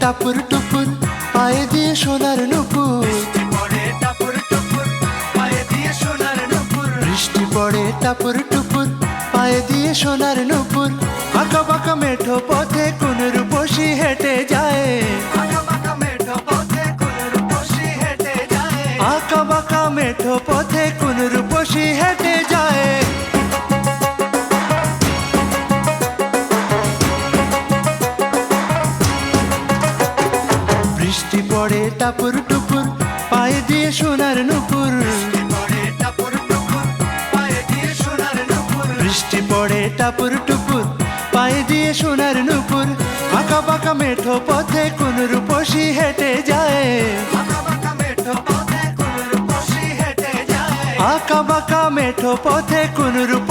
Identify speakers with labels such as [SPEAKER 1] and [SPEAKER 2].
[SPEAKER 1] টাপুর টুপুর পায়ে দিয়ে সোনার নুপুর।
[SPEAKER 2] বৃষ্টি পড়ে টাপুর টুপুর পায়ে দিয়ে সোনার নুপুর।
[SPEAKER 1] বৃষ্টি পড়ে টাপুর টুপুর পায়ে দিয়ে সোনার নুপুর। আঁকা বাঁকা মেঠো পথে কোন রূপসী হেঁটে যায়।
[SPEAKER 2] আঁকা বাঁকা মেঠো পথে কোন রূপসী হেঁটে যায়।
[SPEAKER 1] আঁকা বাঁকা মেঠো পথে কোন রূপসী হেঁটে যায়। বৃষ্টি পড়ে টাপুর টুপুর পায়ে দিয়ে সোনার নুপুর।
[SPEAKER 2] বৃষ্টি পড়ে টাপুর টুপুর পায়ে দিয়ে সোনার নুপুর।
[SPEAKER 1] বৃষ্টি পড়ে টাপুর টুপুর পায়ে দিয়ে সোনার নুপুর। আঁকা বাঁকা মেঠো পথে কোন রূপসী হেঁটে যায়।
[SPEAKER 2] আঁকা বাঁকা মেঠো পথে কোন রূপসী হেঁটে যায়।
[SPEAKER 1] আঁকা বাঁকা মেঠো পথে কোন রূপসী